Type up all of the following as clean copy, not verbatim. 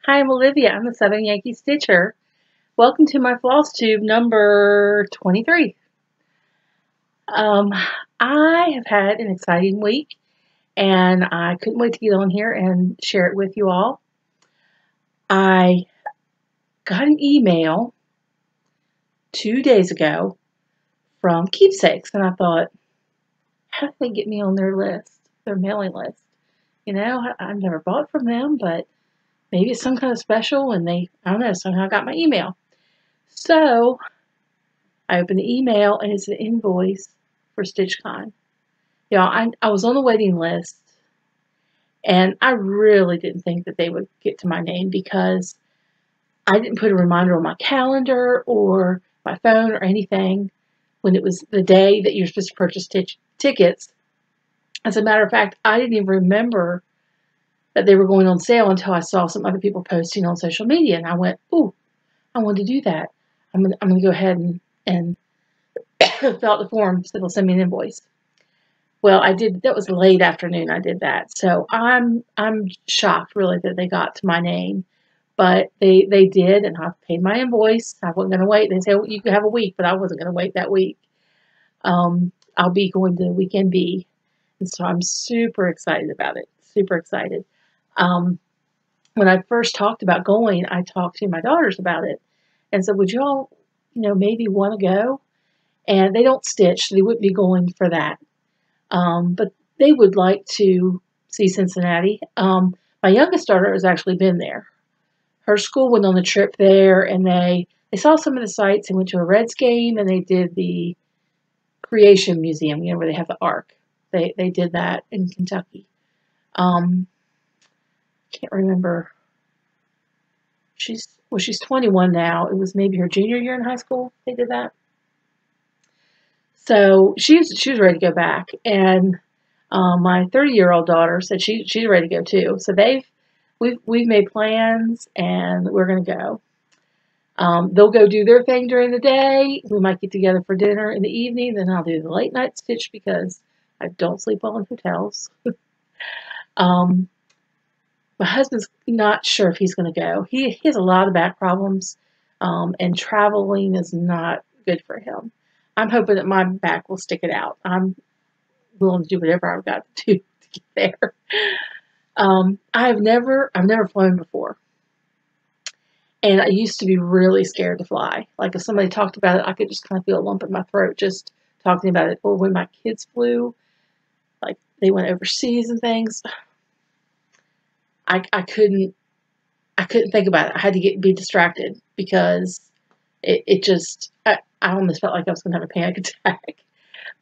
Hi, I'm Olivia. I'm the Southern Yankee Stitcher. Welcome to my Flosstube number 23. Um, I have had an exciting week, and I couldn't wait to get on here and share it with you all. I got an email 2 days ago from Keepsakes, and I thought, how did they get me on their list, their mailing list? I've never bought from them, but maybe it's some kind of special, and I don't know, somehow got my email. So I opened the email, and it's an invoice for StitchCon. I was on the waiting list, and I really didn't think that they would get to my name because I didn't put a reminder on my calendar or my phone or anything when it was the day that you're supposed to purchase tickets. As a matter of fact, I didn't even remember that they were going on sale until I saw some other people posting on social media, and I went, "Ooh, I want to do that. I'm gonna go ahead and fill out the form so they'll send me an invoice." Well, I did. That was late afternoon. I did that, so I'm shocked really that they got to my name, but they did, and I paid my invoice. I wasn't going to wait. They said, well, you could have a week, but I wasn't going to wait that week. I'll be going to Weekend B, and so I'm super excited about it. Super excited. When I first talked about going, I talked to my daughters about it, and said, would you all, maybe want to go? And they don't stitch, so they wouldn't be going for that. But they would like to see Cincinnati. My youngest daughter has actually been there. Her school went on a trip there, and they saw some of the sights and went to a Reds game, and they did the Creation Museum, where they have the Ark. They did that in Kentucky. Can't remember. She's 21 now. It was maybe her junior year in high school they did that. So she was ready to go back, and my 30-year-old daughter said she's ready to go too. So we've made plans, and we're going to go. They'll go do their thing during the day. We might get together for dinner in the evening. Then I'll do the late night stitch because I don't sleep well in hotels. My husband's not sure if he's going to go. He has a lot of back problems, and traveling is not good for him. I'm hoping that my back will stick it out. I'm willing to do whatever I've got to do to get there. I've never flown before, and I used to be really scared to fly. Like if somebody talked about it, I could just kind of feel a lump in my throat just talking about it. Or when my kids flew, like they went overseas and things, I couldn't think about it. I had to be distracted because I almost felt like I was going to have a panic attack.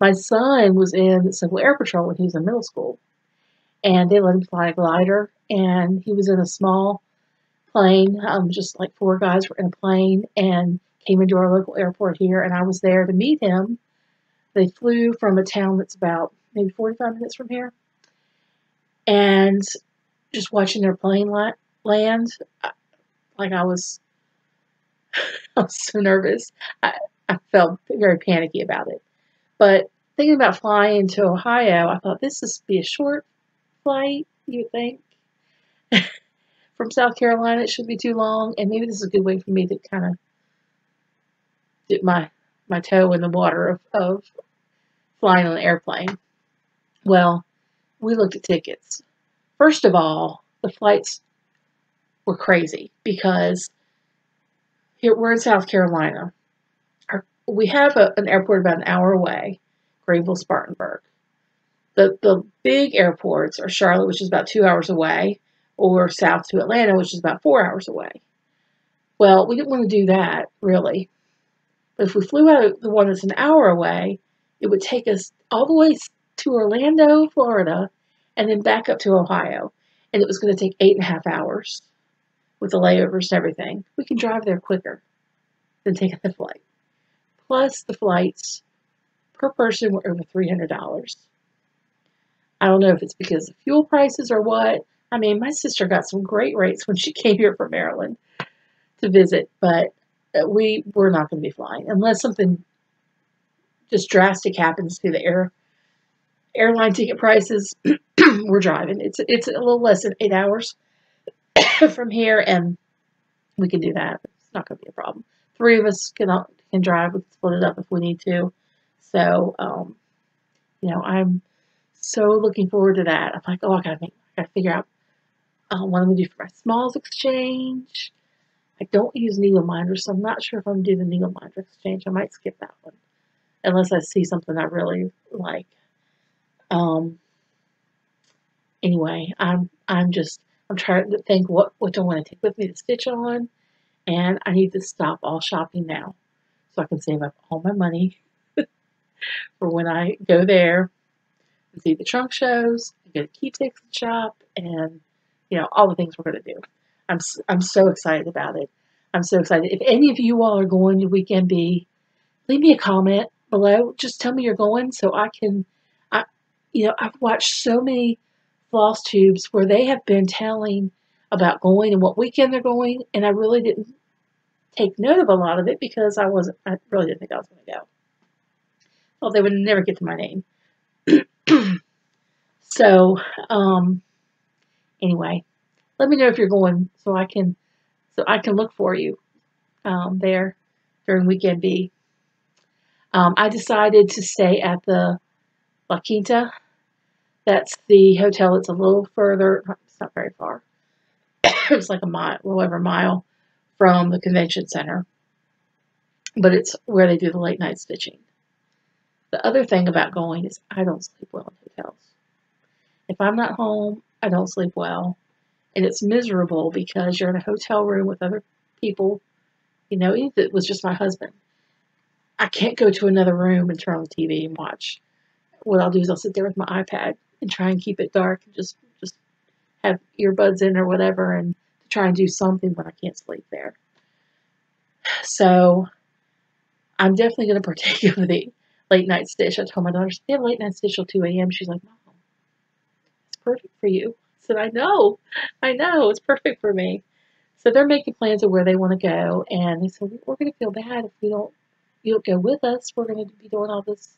My son was in Civil Air Patrol when he was in middle school, and they let him fly a glider, and he was in a small plane. Just like 4 guys were in a plane and came into our local airport here, and I was there to meet him. They flew from a town that's about maybe 45 minutes from here, and just watching their plane land, like I was so nervous. I felt very panicky about it. But thinking about flying to Ohio, I thought this would be a short flight, you would think. From South Carolina, it shouldn't be too long, and maybe this is a good way for me to kind of dip my toe in the water of flying on an airplane. Well, we looked at tickets. First of all, the flights were crazy because here we're in South Carolina. We have an airport about an hour away, Greenville, Spartanburg. The big airports are Charlotte, which is about 2 hours away, or south to Atlanta, which is about 4 hours away. Well, we didn't want to do that, really. But if we flew out the one that's an hour away, it would take us all the way to Orlando, Florida, and then back up to Ohio. And it was going to take 8.5 hours with the layovers and everything. We can drive there quicker than taking the flight. Plus, the flights per person were over $300. I don't know if it's because of fuel prices or what. I mean, my sister got some great rates when she came here from Maryland to visit, but we're not going to be flying unless something just drastic happens to the airline ticket prices. We're driving. It's a little less than 8 hours. from here, and we can do that. It's not going to be a problem. 3 of us can drive. We can split it up if we need to. So, I'm so looking forward to that. I'm like, oh, I gotta figure out what I'm gonna do for my smalls exchange. I don't use needle minders, so I'm not sure if I'm gonna do the needle minder exchange. I might skip that one unless I see something I really like. Anyway, I'm trying to think what do I want to take with me to stitch on, and I need to stop all shopping now so I can save up all my money for when I go there and see the trunk shows, get a keepsakes shop, and all the things we're going to do. I'm so excited about it. I'm so excited. If any of you all are going to Weekend B, leave me a comment below. Just tell me you're going so I can. I've watched so many Flosstubes where they have been telling about going and what weekend they're going, and I really didn't take note of a lot of it because I really didn't think I was going to go. Well, they would never get to my name. So, anyway, let me know if you're going so I can look for you there during Weekend B. I decided to stay at the La Quinta. That's the hotel. It's a little further. It's not very far. It's like a little over a mile from the convention center. But it's where they do the late night stitching. The other thing about going is I don't sleep well in hotels. If I'm not home, I don't sleep well. And it's miserable because you're in a hotel room with other people. Even if it was just my husband. I can't go to another room and turn on the TV and watch. What I'll do is I'll sit there with my iPad and try and keep it dark and just have earbuds in or whatever and try and do something when I can't sleep there. So I'm definitely going to partake of the late night stitch. I told my daughter, they have late night stitch till 2 a.m. She's like, Mom, it's perfect for you. I said, I know, it's perfect for me. So they're making plans of where they want to go, and they said, we're going to feel bad if you don't go with us. We're going to be doing all this,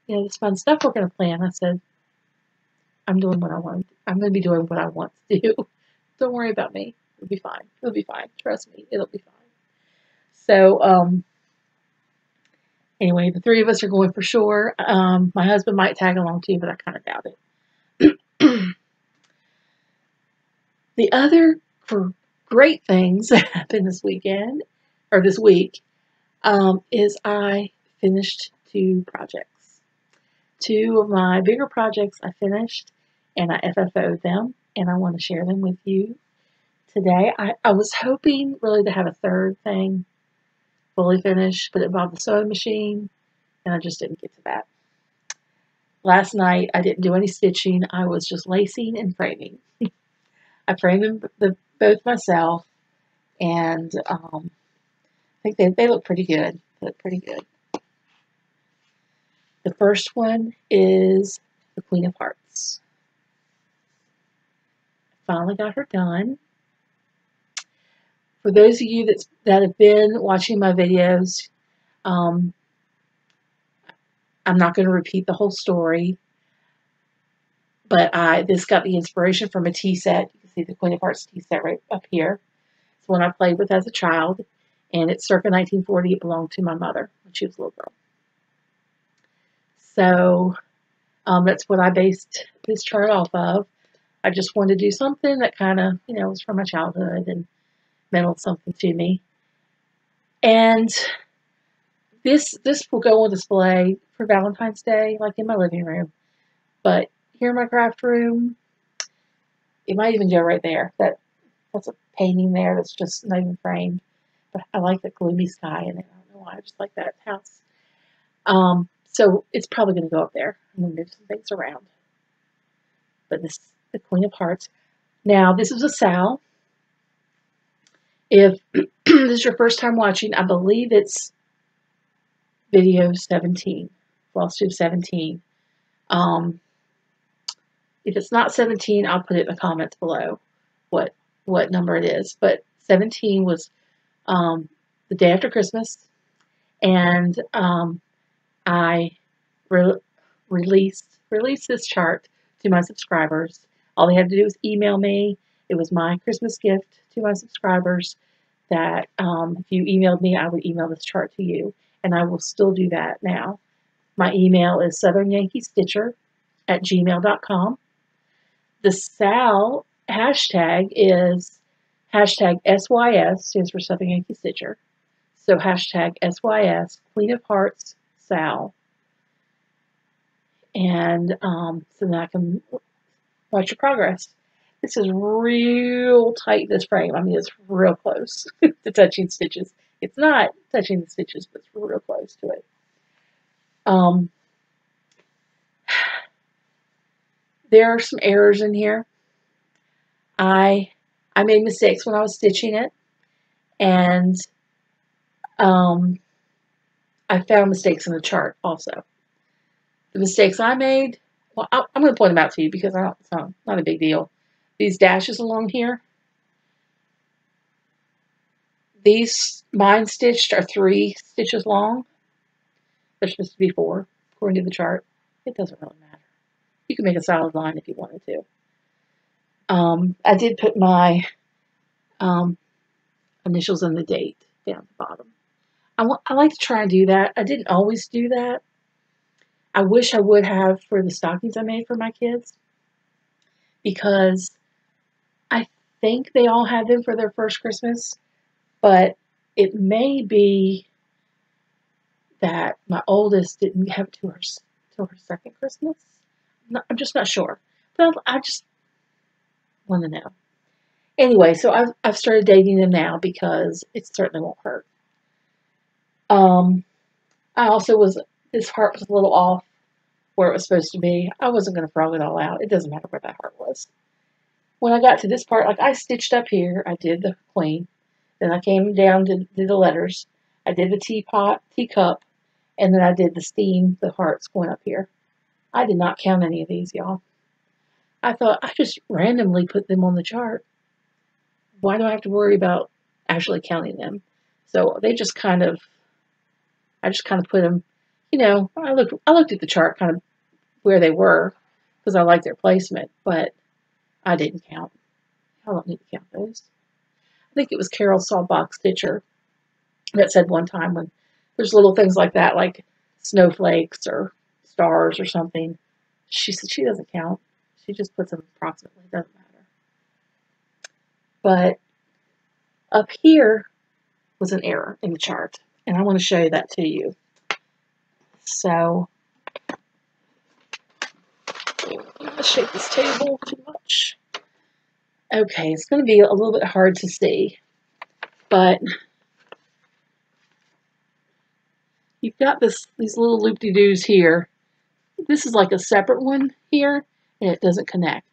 this fun stuff we're going to plan. I said, I'm doing what I want. I'm going to be doing what I want to do. Don't worry about me. It'll be fine. It'll be fine. Trust me. It'll be fine. So, anyway, the 3 of us are going for sure. My husband might tag along too, but I kind of doubt it. The other great things that happened this weekend, or this week, is I finished 2 projects. 2 of my bigger projects I finished, and I FFO'd them, and I want to share them with you today. I was hoping really to have a 3rd thing fully finished, but it involved the sewing machine, and I just didn't get to that. Last night, I didn't do any stitching. I was just lacing and framing. I framed them both myself, and I think they look pretty good. They look pretty good. The first one is the Queen of Hearts. Finally got her done. For those of you that have been watching my videos, I'm not going to repeat the whole story, but this got the inspiration from a tea set. You can see the Queen of Hearts tea set right up here. It's one I played with as a child, and it's circa 1940. It belonged to my mother when she was a little girl. So that's what I based this chart off of. I just wanted to do something that kind of, was from my childhood and meant something to me. And this will go on display for Valentine's Day, like in my living room. But here in my craft room, it might even go right there. That's a painting there that's just not even framed. But I like the gloomy sky in it. I don't know why. I just like that house. So it's probably going to go up there. I'm going to move some things around. But this is the Queen of Hearts. Now, this is a Sal. If this is your first time watching, I believe it's video 17, Flosstube 17. If it's not 17, I'll put it in the comments below what number it is. But 17 was the day after Christmas, and I released this chart to my subscribers. All they had to do was email me. It was my Christmas gift to my subscribers that if you emailed me, I would email this chart to you. And I will still do that now. My email is southernyankeestitcher@gmail.com. The SAL hashtag is hashtag SYS, stands for Southern Yankee Stitcher. So hashtag SYS, Queen of Hearts, Sal. And so then I can watch your progress. This is real tight, this frame. I mean, it's real close to touching stitches. It's not touching the stitches, but it's real close to it. There are some errors in here. I made mistakes when I was stitching it, and I found mistakes in the chart also. The mistakes I made, well, I'm going to point them out to you because it's not a big deal. These dashes along here, these mine stitched are 3 stitches long. They're supposed to be 4, according to the chart. It doesn't really matter. You can make a solid line if you wanted to. I did put my initials and the date down at the bottom. I like to try and do that. I didn't always do that. I wish I would have for the stockings I made for my kids, because I think they all had them for their first Christmas, but it may be that my oldest didn't have it till her second Christmas. I'm just not sure, but I just want to know. Anyway, so I've started dating them now because it certainly won't hurt. I also this heart was a little off where it was supposed to be. I wasn't going to frog it all out. It doesn't matter where that heart was. When I got to this part, like I stitched up here, I did the queen. Then I came down to do the letters. I did the teacup, and then I did the steam, the hearts going up here. I did not count any of these, y'all. I thought I just randomly put them on the chart. Why do I have to worry about actually counting them? So they just kind of, I just kind of put them, you know, I looked at the chart kind of where they were because I liked their placement, but I didn't count. I don't need to count those. I think it was Carol Sawbox Stitcher that said one time when there's little things like that, like snowflakes or stars or something, she said she doesn't count. She just puts them approximately. It doesn't matter. But up here was an error in the chart, and I want to show you that to you. So let's shake this table too much. Okay, it's going to be a little bit hard to see, but you've got these little loop-de-doos here. This is like a separate one here, and it doesn't connect.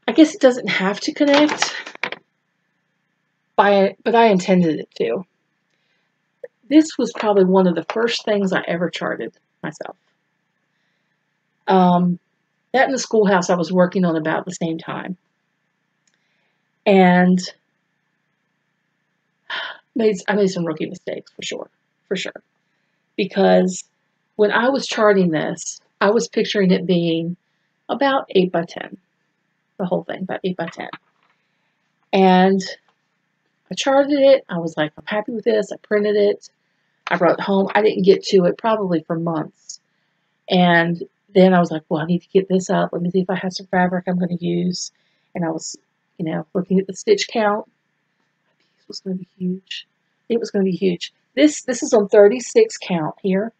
I guess it doesn't have to connect, but I intended it to. This was probably one of the first things I ever charted myself. That and the Schoolhouse I was working on about the same time. And I made some rookie mistakes for sure. Because when I was charting this, I was picturing it being about 8 by 10. The whole thing, about 8 by 10. And I charted it. I was like, I'm happy with this. I printed it. I brought it home. I didn't get to it probably for months. And then I was like, well, I need to get this up. Let me see if I have some fabric I'm going to use. And I was, you know, looking at the stitch count. This was going to be huge. It was going to be huge. This is on 36 count here.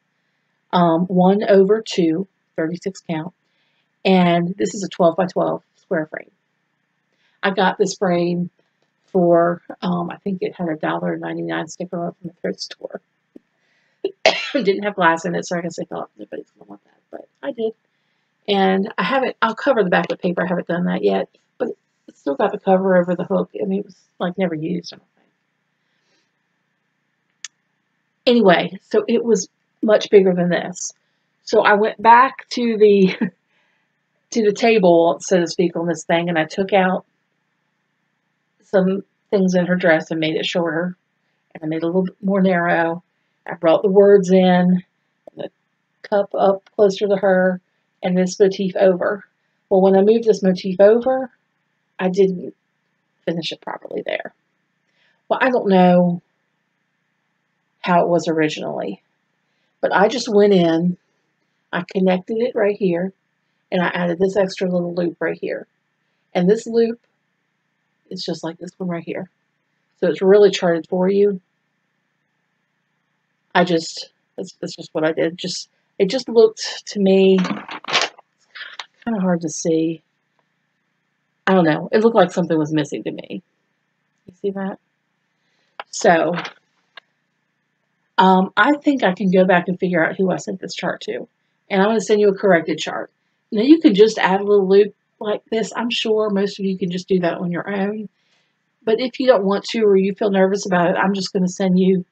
1/2, 36 count. And this is a 12 by 12 square frame. I got this frame for, I think it had a $1.99 sticker on it from the thrift store. It didn't have glass in it, so I guess I thought nobody's going to want that, but I did. And I haven't, I'll cover the back with paper. I haven't done that yet, but it's still got the cover over the hook. I mean, it was like never used or anything. Anyway, so it was much bigger than this. So I went back to the table, so to speak, on this thing, and I took out some things in her dress and made it shorter, and I made it a little bit more narrow. I brought the words in, the cup up closer to her, and this motif over. Well, when I moved this motif over, I didn't finish it properly there. Well, I don't know how it was originally, but I just went in, I connected it right here, and I added this extra little loop right here. And this loop is just like this one right here. So it's really charted for you. That's just what I did. It just looked to me kind of hard to see. I don't know. It looked like something was missing to me. You see that? So I think I can go back and figure out who I sent this chart to. And I'm going to send you a corrected chart. Now you can just add a little loop like this. I'm sure most of you can just do that on your own. But if you don't want to, or you feel nervous about it, I'm just going to send you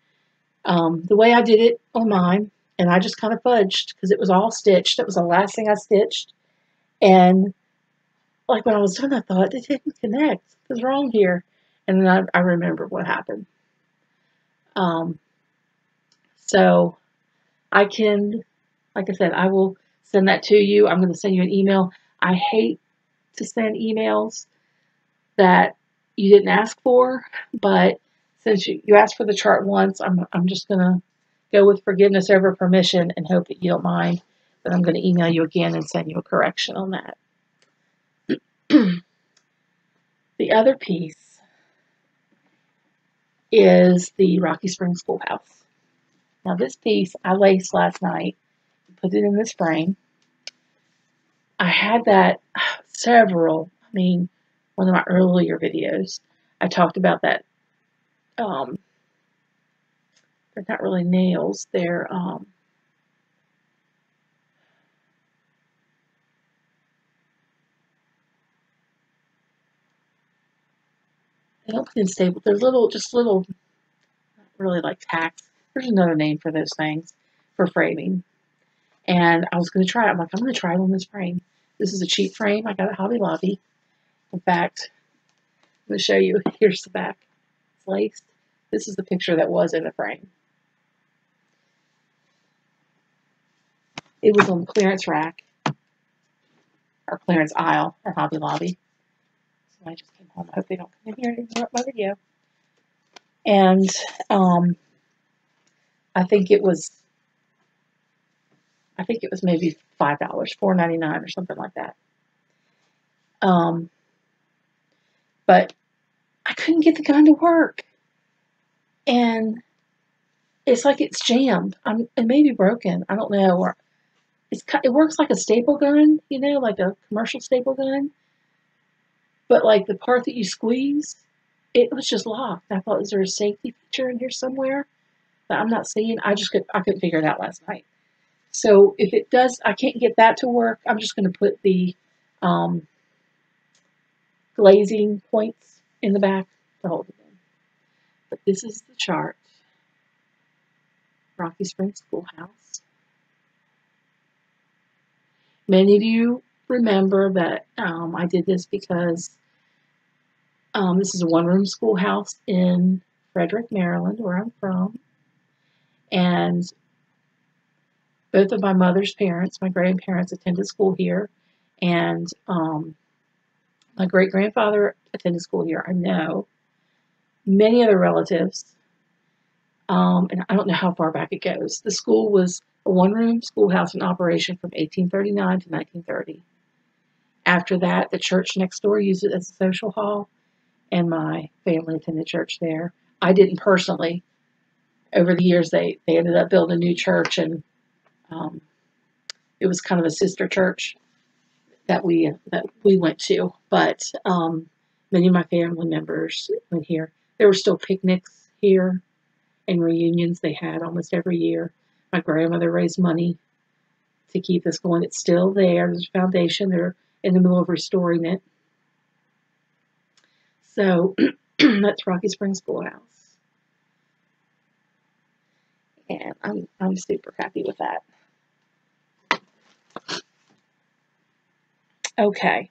the way I did it on mine. And I just kind of fudged because it was all stitched. That was the last thing I stitched. And like when I was done, I thought it didn't connect. What's wrong here? And then I remembered what happened. So I can, like I said, I will send that to you. I'm going to send you an email. I hate to send emails that you didn't ask for, but since you asked for the chart once, I'm just going to go with forgiveness over permission and hope that you don't mind. But I'm going to email you again and send you a correction on that. The other piece is the Rocky Springs Schoolhouse. Now this piece I laced last night, put it in this frame. I had that one of my earlier videos, I talked about that. They're not really nails. They're they don't put in staples. They're just little, not really like tacks. There's another name for those things for framing. And I was going to try it. I'm going to try it on this frame. This is a cheap frame I got at Hobby Lobby. In fact, I'm going to show you. Here's the back. It's laced. This is the picture that was in the frame. It was on the clearance rack, or clearance aisle at Hobby Lobby. So I just came home. I hope they don't come in here and interrupt my video. And I think it was maybe $5, $4.99 or something like that. But I couldn't get the gun to work. And it's like it's jammed. It may be broken. I don't know. Or it works like a staple gun, like a commercial staple gun. But like the part that you squeeze, it was just locked. I thought, is there a safety feature in here somewhere that I'm not seeing? I couldn't figure it out last night. So if it does, I can't get that to work. I'm just going to put the glazing points in the back to hold it in. But this is the chart. Rocky Springs Schoolhouse. Many of you remember that I did this because this is a one-room schoolhouse in Frederick, Maryland, where I'm from. And both of my mother's parents, my grandparents, attended school here. And my great-grandfather attended school here, I know. Many other relatives. And I don't know how far back it goes. The school was a one-room schoolhouse in operation from 1839 to 1930. After that, the church next door used it as a social hall, and my family attended church there. I didn't personally. Over the years, they ended up building a new church, and it was kind of a sister church that we went to. But many of my family members went here. There were still picnics here and reunions they had almost every year. My grandmother raised money to keep this going. It's still there. There's a foundation. They're in the middle of restoring it. So that's Rocky Springs Schoolhouse. And I'm super happy with that. Okay.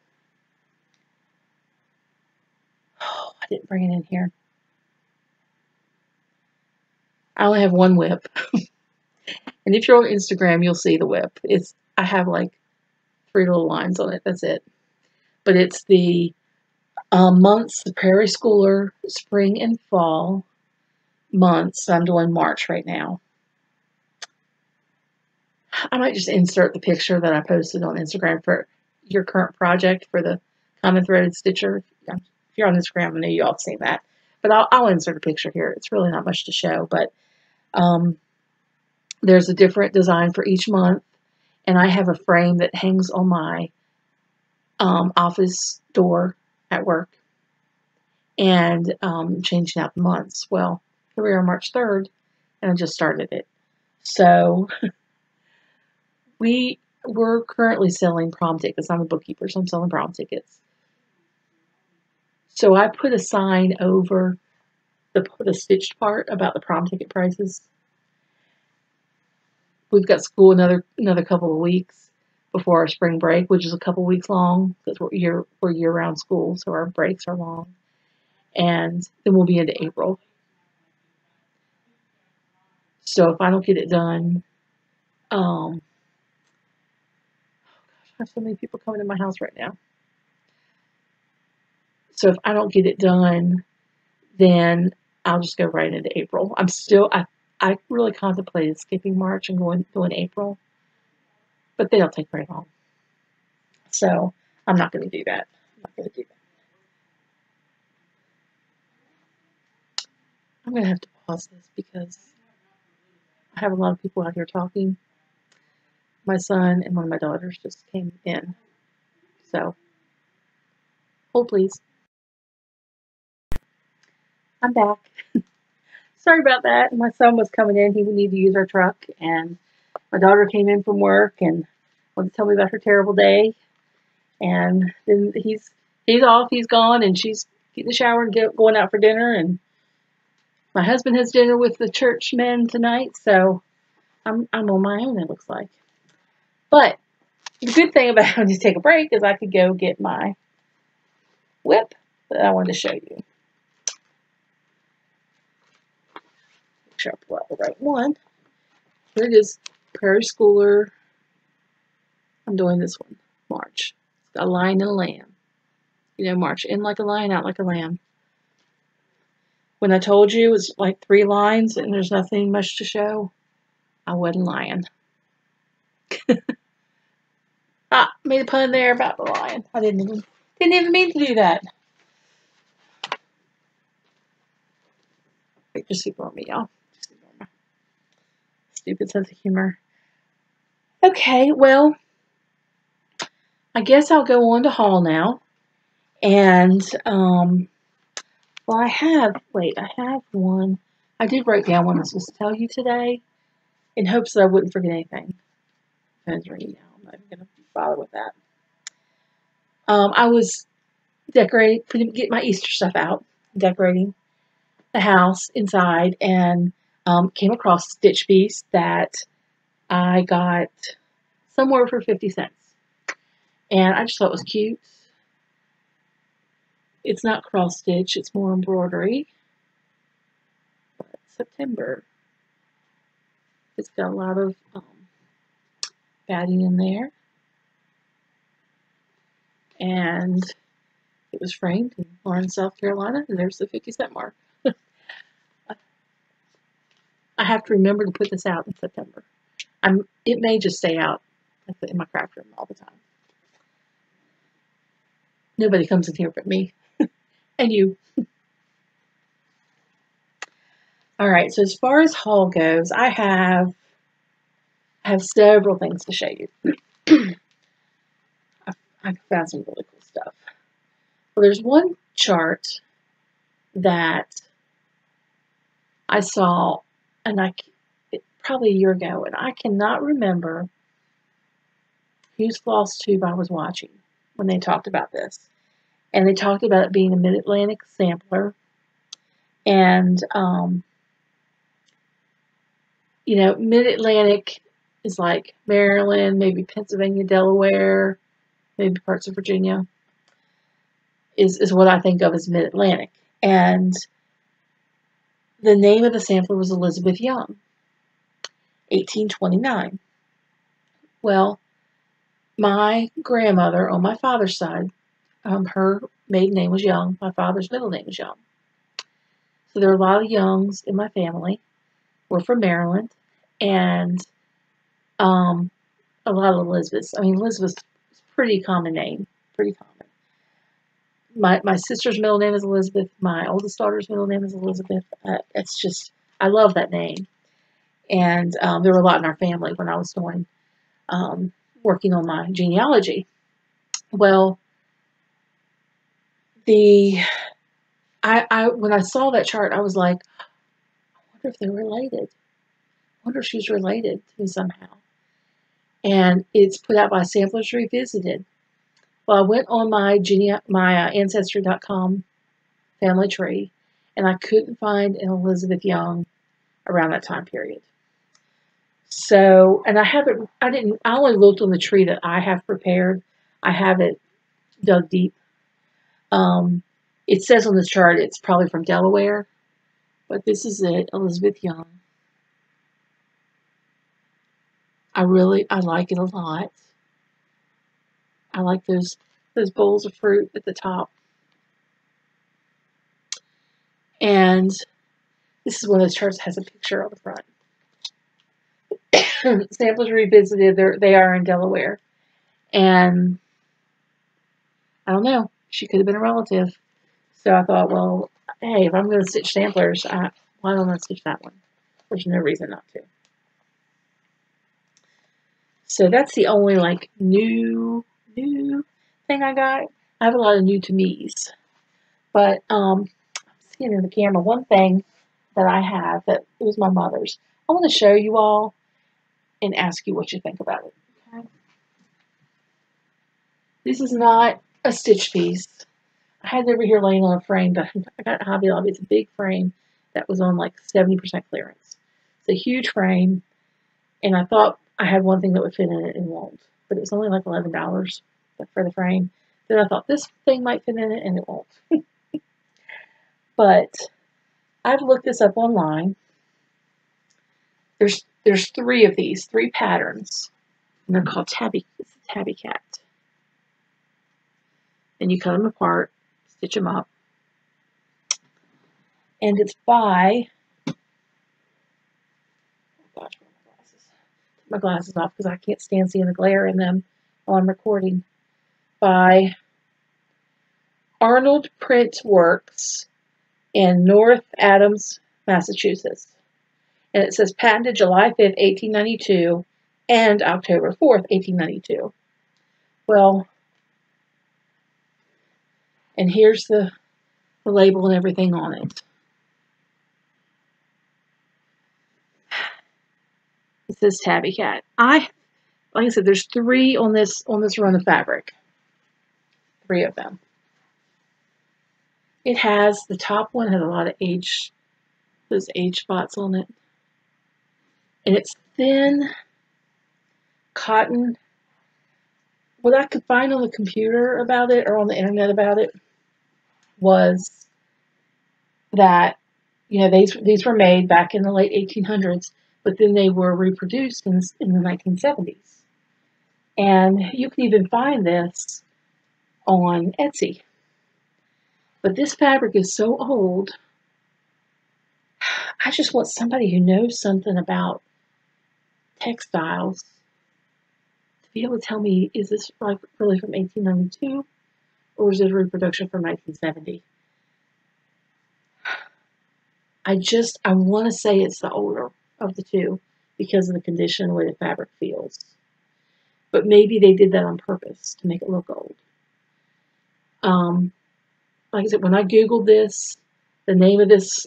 Oh, I didn't bring it in here. I only have one whip. And if you're on Instagram, you'll see the whip. I have like 3 little lines on it. That's it. But it's the Months, the Prairie Schooler, spring and fall months. So I'm doing March right now. I might just insert the picture that I posted on Instagram for your current project for the Common Threaded Stitcher. If you're on Instagram, I know you all have seen that. But I'll insert a picture here. It's really not much to show, but there's a different design for each month. And I have a frame that hangs on my office door at work. And changing out the months. Well, here we are March 3rd, and I just started it. So we're currently selling prom tickets. I'm a bookkeeper, so I'm selling prom tickets. So I put a sign over the stitched part about the prom ticket prices. We've got school another couple of weeks before our spring break, which is a couple weeks long because we're year-round school, so our breaks are long. And then we'll be into April. So if I don't get it done, I have so many people coming to my house right now. So if I don't get it done, then I'll just go right into April. I really contemplated skipping March and going April, but they don't take very long. So I'm not going to do that. I'm going to have to pause this because I have a lot of people out here talking. My son and one of my daughters just came in. So hold please. I'm back. Sorry about that. My son was coming in. He would need to use our truck. And my daughter came in from work and wanted to tell me about her terrible day. And then he's off. He's gone. And she's getting in the shower and going out for dinner. And my husband has dinner with the church men tonight. So I'm on my own, it looks like. But the good thing about having to take a break is I could go get my whip that I wanted to show you. Make sure I pull out the right one. Here it is, Prairie Schooler. I'm doing this one, March. It's got a lion and a lamb. You know, March in like a lion, out like a lamb. When I told you it was like 3 lines and there's nothing much to show, I wasn't lying. Made a pun there about the lion. I didn't even mean to do that. Wait, just ignore me, y'all. Just ignore my stupid sense of humor. Okay, well, I guess I'll go on to haul now. And, well, I have one. I did write down one I was supposed to tell you today in hopes that I wouldn't forget anything. Phone's ringing now. I'm not even going to bother with that. I was getting my Easter stuff out, decorating the house inside, and came across a stitch piece that I got somewhere for 50 cents. And I just thought it was cute. It's not cross stitch, it's more embroidery. But September. It's got a lot of batting in there. And it was framed in Lawrence, South Carolina, and there's the 50-cent mark. I have to remember to put this out in September. It may just stay out in my craft room all the time. Nobody comes in here but me and you. All right, so as far as haul goes, I have several things to show you. I've found some really cool stuff. Well, there's one chart that I saw, and probably a year ago, and I cannot remember whose Flosstube I was watching when they talked about this. And they talked about it being a Mid-Atlantic sampler. And, you know, Mid-Atlantic is like Maryland, maybe Pennsylvania, Delaware, maybe parts of Virginia, is what I think of as Mid-Atlantic. And the name of the sampler was Elizabeth Young, 1829. Well, my grandmother on my father's side Her maiden name was Young. My father's middle name was Young. So there are a lot of Youngs in my family. We're from Maryland, and a lot of Elizabeths. I mean, Elizabeth's a pretty common name, pretty common. My sister's middle name is Elizabeth. My oldest daughter's middle name is Elizabeth. It's just, I love that name. And there were a lot in our family when I was doing, working on my genealogy. Well, when I saw that chart, I was like, I wonder if they're related. I wonder if she's related to me somehow. And it's put out by Samplers Revisited. Well, I went on my Ancestry.com family tree, and I couldn't find an Elizabeth Young around that time period. So, and I only looked on the tree that I have prepared. I haven't dug deep. It says on this chart it's probably from Delaware, but this is it, Elizabeth Young. I like it a lot. I like those bowls of fruit at the top. And this is one of those charts that has a picture on the front. Samplers Revisited, they are in Delaware. And I don't know, she could have been a relative. So I thought, well, hey, if I'm going to stitch samplers, why don't I stitch that one? There's no reason not to. So that's the only like new thing I got. I have a lot of new to me's. But I'm seeing in the camera one thing that I have that it was my mother's. I want to show you all and ask you what you think about it. Okay? This is not a stitch piece. I had it over here laying on a frame, but I got Hobby Lobby. It's a big frame that was on like 70% clearance. It's a huge frame, and I thought I had one thing that would fit in it and won't. But it was only like $11 for the frame. Then I thought this thing might fit in it and it won't. But I've looked this up online. There's 3 of these, 3 patterns, and they're called tabby cat. And you cut them apart, stitch them up, and it's by, oh gosh, take my glasses off because I can't stand seeing the glare in them while I'm recording, by Arnold Print Works in North Adams, Massachusetts. And it says patented July 5th, 1892 and October 4th, 1892. Well, and here's the label and everything on it. It says Tabby Cat. Like I said, there's 3 on this run of fabric. 3 of them. It has, the top one has a lot of those age spots on it. And it's thin cotton. What I could find on the computer about it or on the internet about it was that, you know, these were made back in the late 1800s, but then they were reproduced in the 1970s. And you can even find this on Etsy. But this fabric is so old, I just want somebody who knows something about textiles to be able to tell me, is this like really from 1892 or is it a reproduction from 1970? I want to say it's the older of the 2 because of the condition, the way the fabric feels. But maybe they did that on purpose to make it look old. Like I said, when I Googled this, the name of this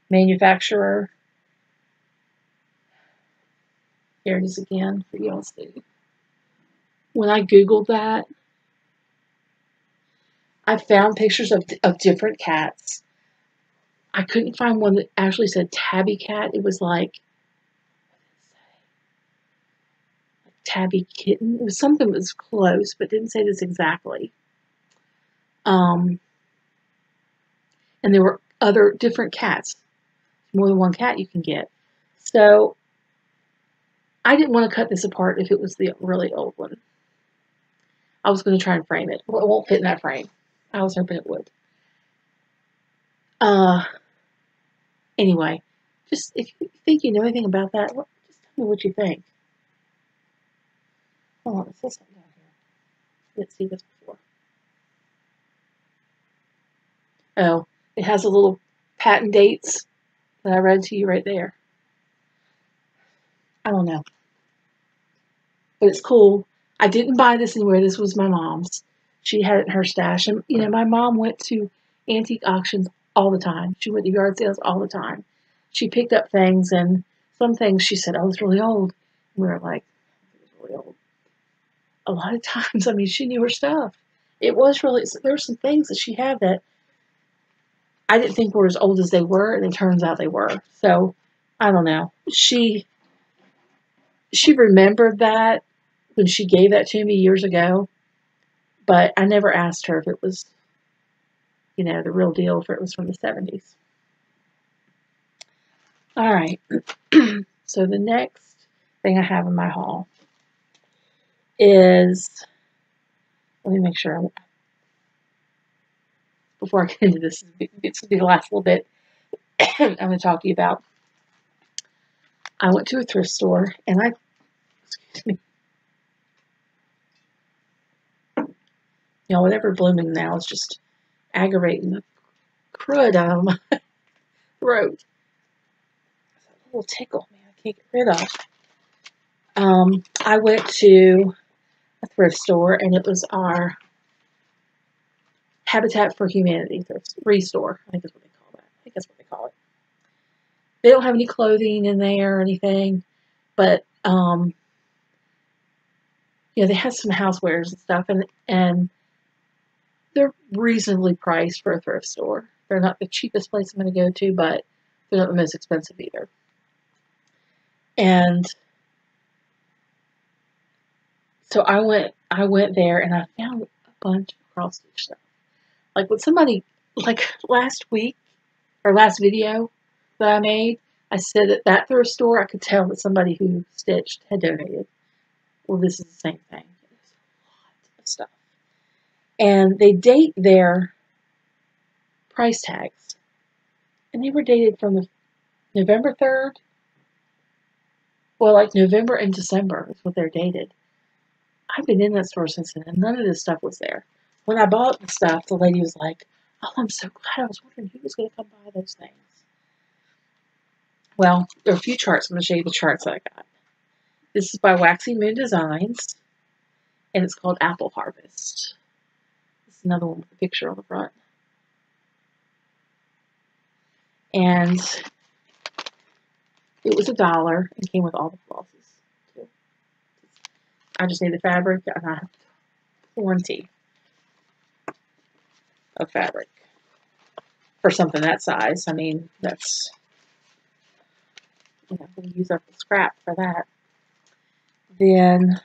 manufacturer, here it is again for y'all to see. When I Googled that, I found pictures of different cats. I couldn't find one that actually said Tabby Cat. It was like Tabby Kitten. It was something that was close, but didn't say this exactly. And there were other different cats. More than one cat you can get. So I didn't want to cut this apart if it was the really old one. I was going to try and frame it. Well, it won't fit in that frame. I was hoping it would. Anyway, just if you think you know anything about that, just tell me what you think. Hold on, it says something down here. I didn't see this before. Oh, it has a little patent dates that I read to you right there. I don't know. But it's cool. I didn't buy this anywhere. This was my mom's. She had it in her stash. And, you know, my mom went to antique auctions all the time. She went to yard sales all the time. She picked up things, and some things she said, oh, it's really old. And we were like, it was really old. A lot of times, I mean, she knew her stuff. It was really, there were some things that she had that I didn't think were as old as they were, and it turns out they were. So, I don't know. She remembered that when she gave that to me years ago, but I never asked her if it was, you know, the real deal, if it was from the 70s. All right. So the next thing I have in my haul is, let me make sure, before I get into this, it's going to be the last little bit I'm going to talk to you about. I went to a thrift store, and excuse me, you know, whatever blooming now is just aggravating the crud out of my throat. It's a little tickle, man, I can't get rid of. I went to a thrift store, and it was our Habitat for Humanity thrift restore. I think is what they call that. I think that's what they call it. They don't have any clothing in there or anything, but you know, they have some housewares and stuff, and they're reasonably priced for a thrift store. They're not the cheapest place I'm going to go to, but they're not the most expensive either. And so I went there, and I found a bunch of cross-stitch stuff. Like when somebody, like last week, or last video that I made, I said that that thrift store, I could tell that somebody who stitched had donated. Well, this is the same thing. There's a lot of stuff. And they date their price tags. And they were dated from the November 3rd. Well, like November and December is what they're dated. I've been in that store since then, and none of this stuff was there. When I bought the stuff, the lady was like, oh, I'm so glad. I was wondering who was going to come buy those things. Well, there are a few charts. I'm going to show you the charts that I got. This is by Waxy Moon Designs, and it's called Apple Harvest. This is another one with a picture on the front. And it was $1 and came with all the flosses, too. I just need the fabric, and I have plenty of fabric for something that size. I mean, that's, you know, I'm going to use up the scrap for that. Then,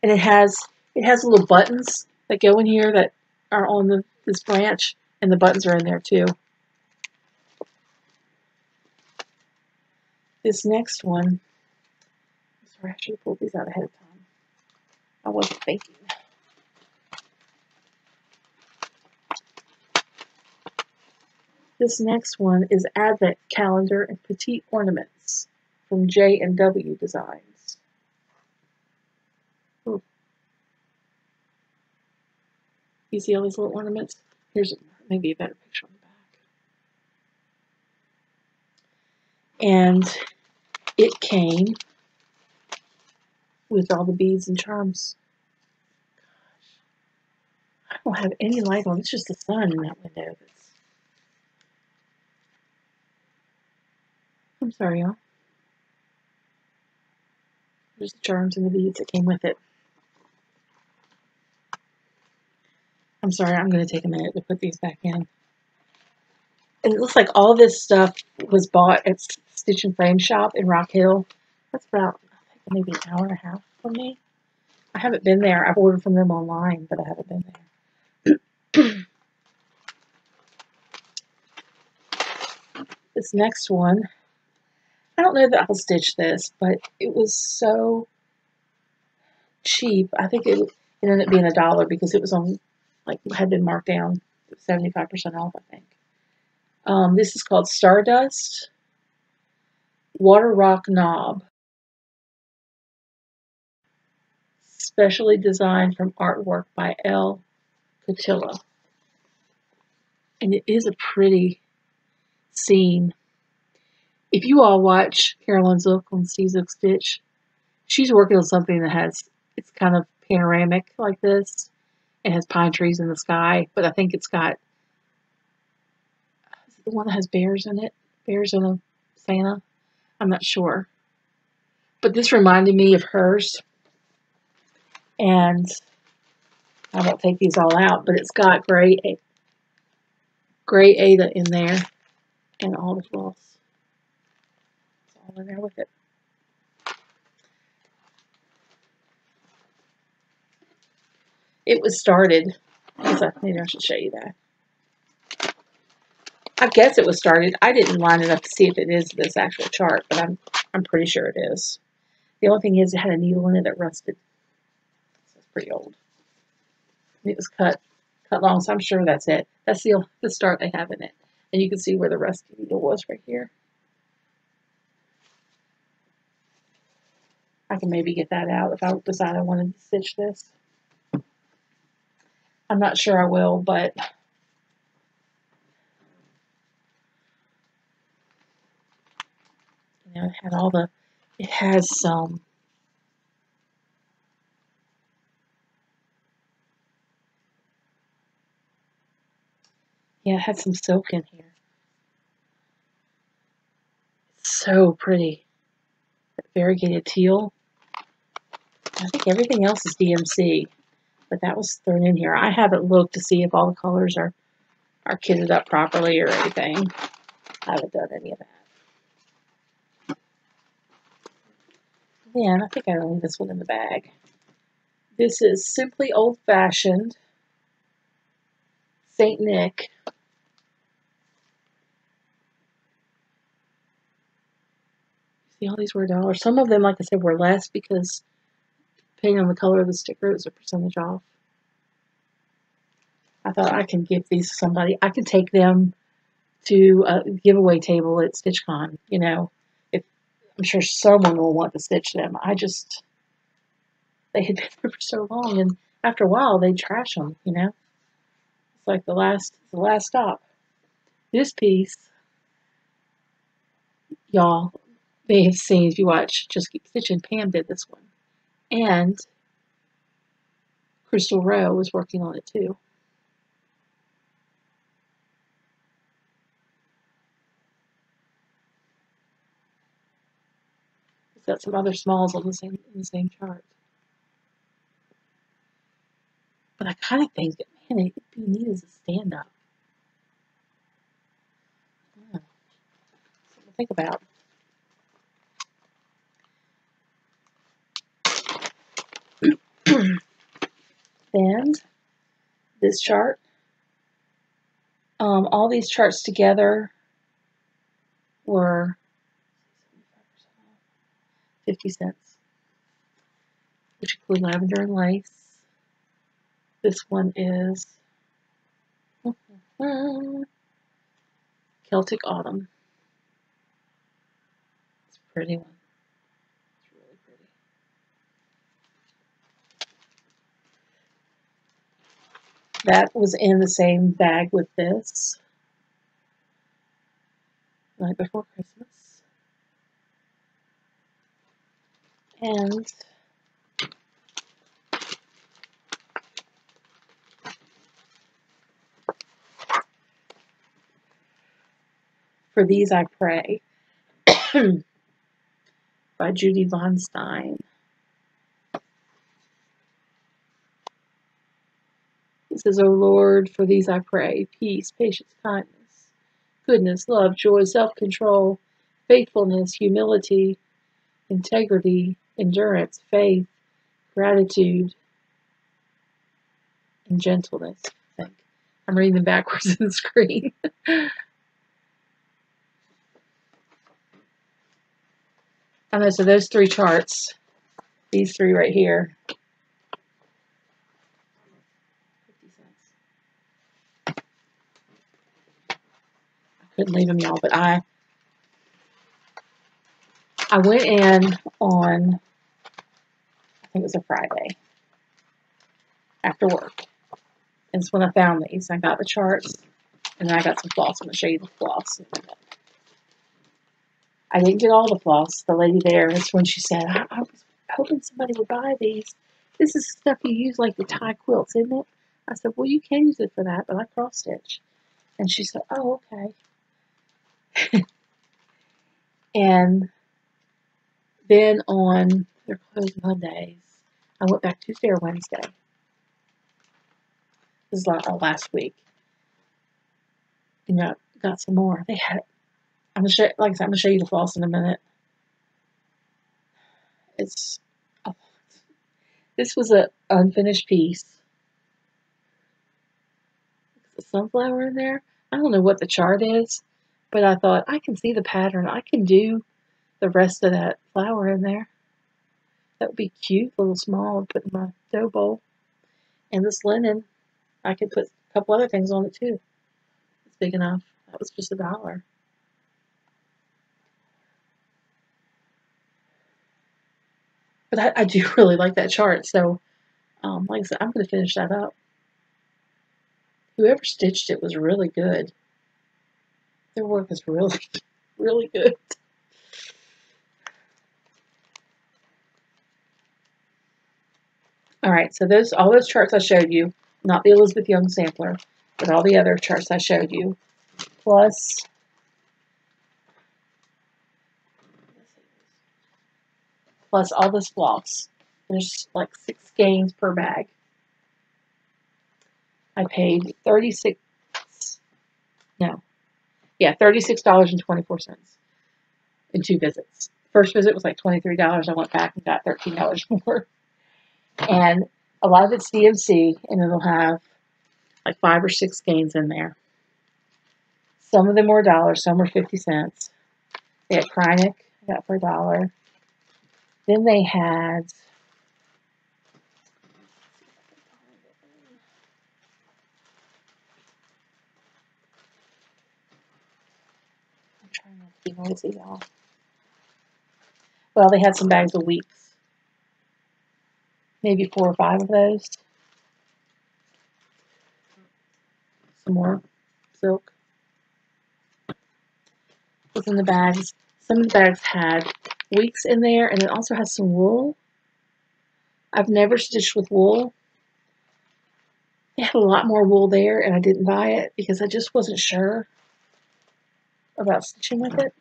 and it has little buttons that go in here that are on this branch, and the buttons are in there too. This next one, I'm sorry, I should have pulled these out ahead of time. I wasn't thinking. This next one is Advent Calendar and Petite Ornaments from J&W Designs. Ooh. You see all these little ornaments? Here's maybe a better picture on the back. And it came with all the beads and charms. Gosh, I don't have any light on. It's just the sun in that window. I'm sorry, y'all. There's the charms and the beads that came with it. I'm sorry, I'm going to take a minute to put these back in. And it looks like all this stuff was bought at Stitch and Frame Shop in Rock Hill. That's about, I think, maybe an hour and a half from me. I haven't been there. I've ordered from them online, but I haven't been there. This next one, I don't know that I'll stitch this, but it was so cheap. I think it It ended up being $1 because it was on, like, had been marked down. It was 75% off, I think. This is called Stardust Water Rock Knob. Specially designed from artwork by L. Cotilla. And it is a pretty scene. If you all watch Carolyn Zook on Steve Zook's Stitch, she's working on something that has, it's kind of panoramic like this. It has pine trees in the sky, but I think it's got, is it the one that has bears in it? Bears in a Santa? I'm not sure. But this reminded me of hers. And I won't take these all out, but it's got gray Aida in there and all the floss. It's all in there with it. It was started, maybe I should show you that. I guess it was started. I didn't line it up to see if it is this actual chart, but I'm pretty sure it is. The only thing is it had a needle in it that rusted. So it's pretty old. And it was cut long, so I'm sure that's it. That's the start they have in it. And you can see where the rusty needle was right here. I can maybe get that out if I decide I wanted to stitch this. I'm not sure I will, but you know, it has some it had some silk in here. It's so pretty. That variegated teal. I think everything else is DMC, but that was thrown in here. I haven't looked to see if all the colors are kitted up properly or anything. I haven't done any of that. Yeah, and I think I leave this one in the bag. This is Simply Old Fashioned St. Nick. See, all these were $1. Some of them, like I said, were less because depending on the color of the sticker, it was a percentage off. I thought I can give these to somebody. I could take them to a giveaway table at StitchCon. You know, if I'm sure someone will want to stitch them. They had been there for so long, and after a while, they'd trash them. You know, it's like the last stop. This piece, y'all may have seen if you watch Just Keep Stitching. Pam did this one, and Crystal Rowe was working on it too. It's got some other smalls on the same chart. But I kind of think that, man, it would be neat as a stand-up. Yeah. Something to think about. And this chart, all these charts together were 50 cents, which include lavender and lace. This one is Celtic Autumn. It's a pretty one. It's really pretty. That was in the same bag with this. Right before Christmas. And For These I Pray by Judy Von Stein. It says, O Lord, for these I pray, peace, patience, kindness, goodness, love, joy, self-control, faithfulness, humility, integrity, endurance, faith, gratitude, and gentleness. I think I'm reading them backwards in the screen. I know, so those three charts, these three right here, cents. I couldn't leave them, y'all, but I went in on, I think it was a Friday after work. And it's when I found these. I got the charts, and then I got some floss. I'm going to show you the floss in a minute. I didn't get all the floss. The lady there, that's when she said, I was hoping somebody would buy these. This is stuff you use like to tie quilts, isn't it? I said, well, you can use it for that, but I cross stitch. And she said, oh, okay. And then on, they're closed Mondays, I went back Tuesday or Wednesday. This is last week. And got some more. They had it. I'm gonna show, like I said, I'm gonna show you the floss in a minute. It's this was an unfinished piece. There's a sunflower in there. I don't know what the chart is, but I thought I can see the pattern. I can do the rest of that flower in there. That would be cute, a little small, and put in my dough bowl. And this linen, I could put a couple other things on it too. It's big enough. That was just $1. But I do really like that chart, so like I said, I'm going to finish that up. Whoever stitched it was really good. Their work is really, really good. Alright, so all those charts I showed you, not the Elizabeth Young sampler, but all the other charts I showed you, plus all this floss. There's like 6 skeins per bag. I paid $36.24 in 2 visits. First visit was like $23. I went back and got $13 more. And a lot of it's DMC, and it'll have like 5 or 6 skeins in there. Some of them were $1, some were 50 cents. They had Kreinik, I got for $1. Then they had I'm trying not to be noisy, y'all. Well, they had some bags of weeks. Maybe 4 or 5 of those. Some more silk. Was in the bags. Some of the bags had weeks in there, and it also has some wool. I've never stitched with wool. They had a lot more wool there, and I didn't buy it because I just wasn't sure about stitching with it.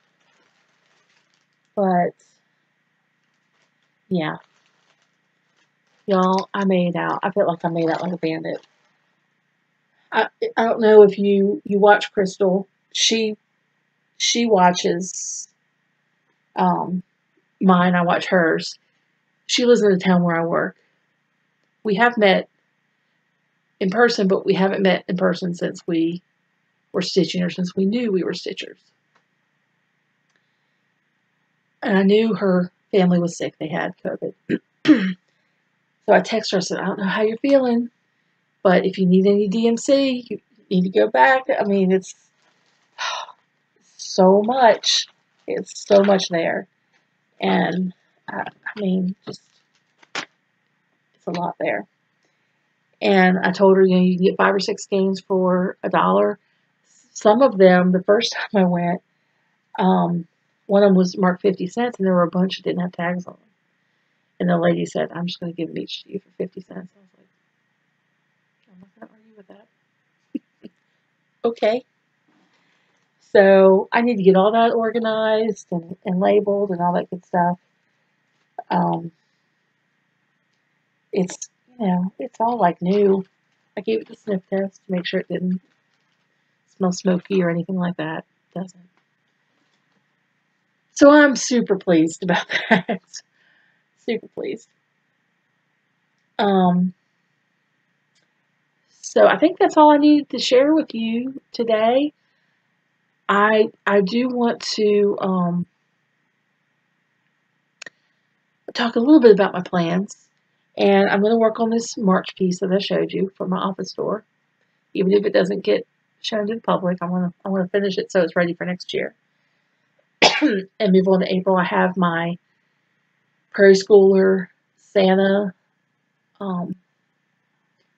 But yeah, y'all, I made out. I felt like I made out like a bandit. I don't know if you watch Crystal. She watches mine. I watch hers. She lives in the town where I work. We have met in person, but we haven't met in person since we were stitching, or since we knew we were stitchers. And I knew her family was sick. They had COVID. So I texted her. I said, I don't know how you're feeling, but if you need any DMC, you need to go back. I mean, it's so much. It's so much there. And I mean, just, it's a lot there. And I told her, you can get 5 or 6 skeins for $1. Some of them, the first time I went, one of them was marked 50 cents, and there were a bunch that didn't have tags on them. And the lady said, I'm just going to give them each to you for 50 cents. I was like, I'm not going to argue with that. Okay. So I need to get all that organized and labeled and all that good stuff. It's, it's all like new. I gave it the sniff test to make sure it didn't smell smoky or anything like that. It doesn't. So I'm super pleased about that. Super pleased. So I think that's all I needed to share with you today. I do want to talk a little bit about my plans. And I'm going to work on this March piece that I showed you for my office store. Even if it doesn't get shown to the public, I want to finish it so it's ready for next year. And move on to April. I have my Prairie Schooler Santa,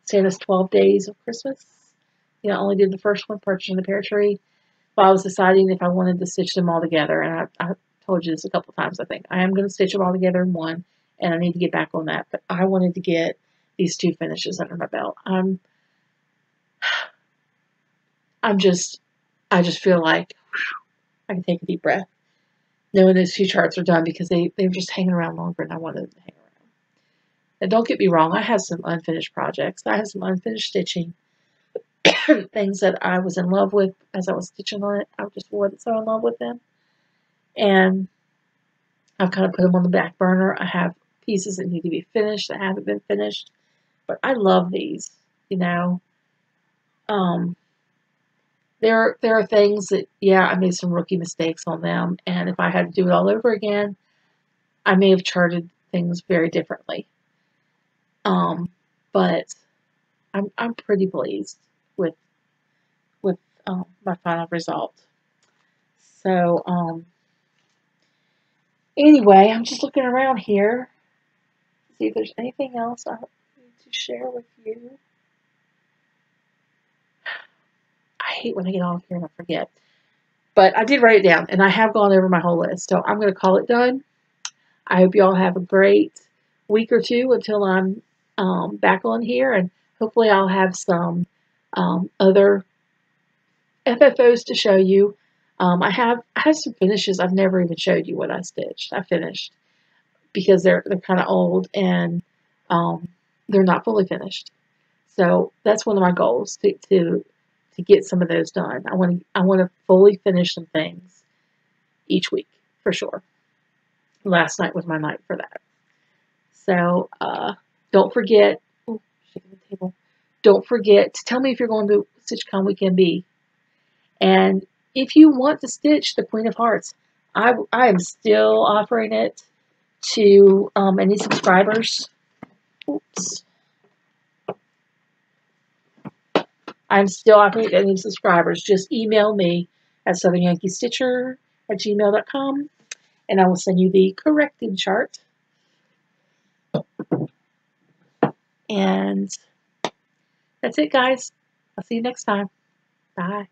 Santa's 12 Days of Christmas. You know, I only did the first one, purchasing the pear tree. But I was deciding if I wanted to stitch them all together. And I told you this a couple of times, I think. I am going to stitch them all together in one. And I need to get back on that. But I wanted to get these two finishes under my belt. I just feel like I can take a deep breath knowing those two charts are done, because they were just hanging around longer than I wanted them to hang around. And don't get me wrong, I have some unfinished projects. I have some unfinished stitching. Things that I was in love with as I was stitching on it. I just wasn't so in love with them. And I've kind of put them on the back burner. I have pieces that need to be finished that haven't been finished. But I love these, you know. There are things that, yeah, I made some rookie mistakes on them, and if I had to do it all over again, I may have charted things very differently. But I'm pretty pleased with my final result. So anyway, I'm just looking around here to see if there's anything else I need to share with you. I hate when I get off here and I forget. But I did write it down, and I have gone over my whole list. So I'm going to call it done. I hope you all have a great week or two until I'm back on here. And hopefully I'll have some other FFOs to show you. I have some finishes. I've never even showed you what I stitched. I finished because they're kind of old, and they're not fully finished. So that's one of my goals, to get some of those done. I want to fully finish some things each week for sure. Last night was my night for that. So don't forget. Oh, shaking the table. Don't forget to tell me if you're going to StitchCon Weekend B. And if you want to stitch the Queen of Hearts, I am still offering it to any subscribers. Oops. I'm still offering it to any subscribers. Just email me at southernyankeestitcher@gmail.com, and I will send you the corrected chart. And that's it, guys. I'll see you next time. Bye.